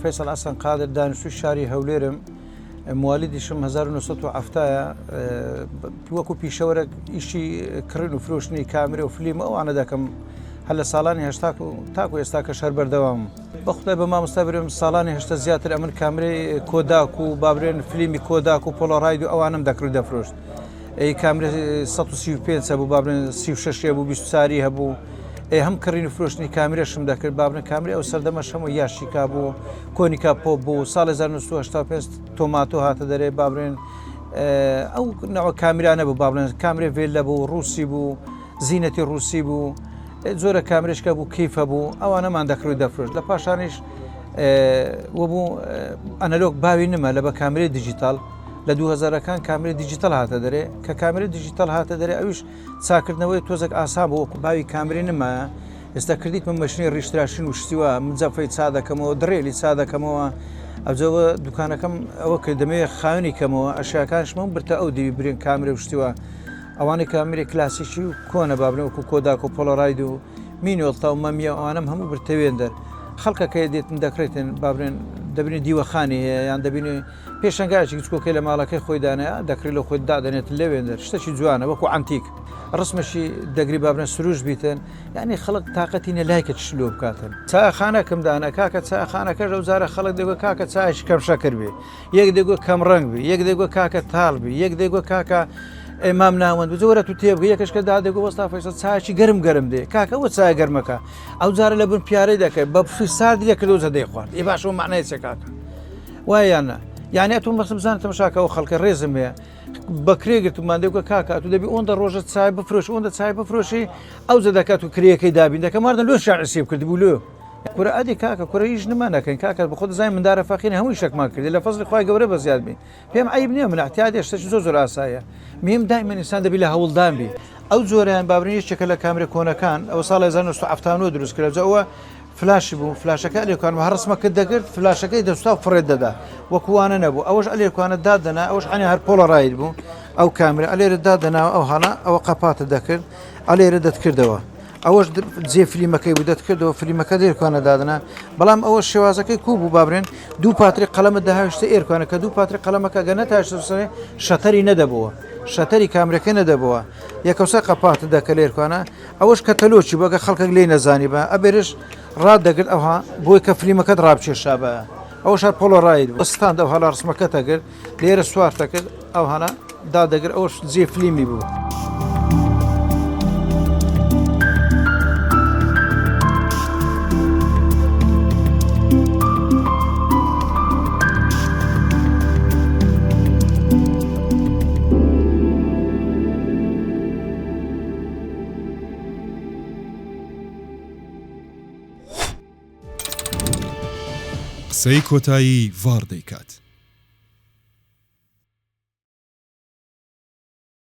فیصل حەسەن قادر دانیشتووی شاری هەولێرم موالیدیشم 1970 وەکو پیشەوەرە ئیشی کڕین و فرۆشتنی کامرە و فلیم ئەوانە دەکەم هەر لە ساڵانی هەشتا تاکو ئێستا کە شەر بەردەوام بەخدای بە مامۆستا برێم ساڵانی هەشتا زیاتر ئەمن کامرەی کۆداک و بابرێن فلیمی کۆداک و پۆلۆڕاید و ئەوانم دەکرد دەفرۆشت کامرە 135 بوو بابرێن 36 بوو 24 هەبوو هەم کڕین و فرۆشتنی کامیرەشم دەکرد بابنە کامری ئەو سەردەمەش هەموو یاشیکا بوو کۆنیکا پۆپ بوو ساڵ 1985 تۆماتۆ هاتە دەرێ بابرێن ئەو ناوە کامیرانە بوو بابلێن کامرێ ڤێلە بوو ڕووسی بوو زینەتی ڕووسی بوو زۆرە کامرێشکە بوو کیفە بوو ئەوانەمان دەکرد دەفرۆشت لە پاشانیش وەبوو ئەنەلۆک باوی نمە لە بە کامرەی دیجیتال لە 2000کان کامرە دیجیتال هاتە دەرێ کە کامرە دیجیتال هاتە دەرێ ئەویش چاکردنەوەی تۆزێک ئاسان بۆ وەکو باوی کامرێ نمایە ئێستا کردیت من مەشنی ڕیشتراشین وشتیوە مجەفەی چا دەکەمەوە درێلی چا دەکەمەوە ئەوجەوە دوکانەکەم ئەوە کرد دەمەوێت خاوێنی کەمەوە ئەشیاکانشمە برتە ئەو دیوی برێن کامرە وشتیوە ئەوانەی کامرێ کلاسیکی و کۆنە بابنەوە وەکو کۆداک و پۆلۆڕاید و مینۆڵتا و مەمیە ئەوانم هەموو برتەوێن دەر خەڵکەکە دێتن دەکرێتن بابرێن دەبینێ دیوەخانی هەیە یان دەبینێ پێشنگایکی کچکۆکەی لە ماڵەکەی خۆی دانەیە دەکرێت لە خۆی دادەنێت لەوێندەر شتێکی جوانە وەکو ئەنتیک ڕسمەشی دەگری بابنە سروش بیتن یعنی خەڵک تااقەتی نەلایکە شلۆ بکاتن چاخانەکەم دانا کاکە چاخانەکە ڕەو جارە خەڵک دەگوێت کاکە چایشی کەم شەکر بێ یەک دەگوێت کەم ڕەنگ بێ یەک دەگوێت کاکە تاڵ بێ یەک دەگوێت کاکە ئێمام ناوەند زۆرە تو تێبگە یەکەشکە دادەگو وەستا فەیسە چاچی گەرم گەرم دێ کاکە وە چای گەرمەکە ئەو جارە لە بن پیارەی دەکەی بە ساردی دەکردوزە دەیخوارد ێ باشەوە معنای چێ کاکە وایانە یعنی ئەتون بەسم بزانە تەماشاکەەوە خەڵکە ڕێزم هەیە بەکرێگرتمان دەگوە کاکە تو دەبی ئەوەندە ڕۆژە چای بفرۆش ئەوەندە چای بفرۆشی ئەو زە دەکات و کرێەکەی دابین دەکە ماردە لۆ شعرسی کردی بوو لێ کورە ئەدی کاکە کوڕە هیچ نمانەکەین کاکە بە خۆ دەزای مندارە فەقین هەمووی شەکمان کردی لە فەزلی خوای گەورە بە زیاد بین پێم عیب نییە من احتیاج شتێکی زۆر ئاساییە مهم دائما ئینسان دەبی لە هەوڵدان بی ئەو جۆرەیان بابرین یەکێکە لە کامرە کۆنەکان ئەوە ساڵی 1970 دروست کرد ئەوە فلاشی بوو فلاشەکە ئەلێکوان هەر ڕسمەکە دەگرت فلاشەکەی دەستا و فڕێت دەدا وەکووانە نەبوو ئەوەش ئەلێکوانە دادەنا ئەوش عنی هەر پۆلۆڕاید بوو ئەو کامرە ئەلێرە دادەناوە ئەو هەڵە ئەوە قەپاتە دەکرد ئەلێرە دەتکردەوە ئەوەش جێ فلیمەکەی بوو دەتکردەوە فلیمەکە دێرکوانە دادنا بەڵام ئەوە شێوازەکەی کوو بوو بابرێن دوو پاتری قەلەمە داهشتە ئێرکوانە کە دوو پاتری قەلەمەکە گەنە تاشتەسەرێ شەتەری نەدەبەوە شەتەری کامرەکە نەدەبەوە یەکەوسە قەپاتە دەکە لێرکوانە ئەوەش کەتەلۆچی بەگە خەڵکە لێ نەزانی بە ئەبێرش ڕاددەگرت ئەوها بۆی کە فلیمەکەت ڕابچێشا بە ئەوە شار پۆلۆڕاید بستان ئەو هەڵا ڕسمەکەتە کرد لێرە سوارتە کرد ئەو هەنا دادەگر ئەوش جێ فلیمی بوو. قسەی کۆتایی ڤاڕ دەیکات.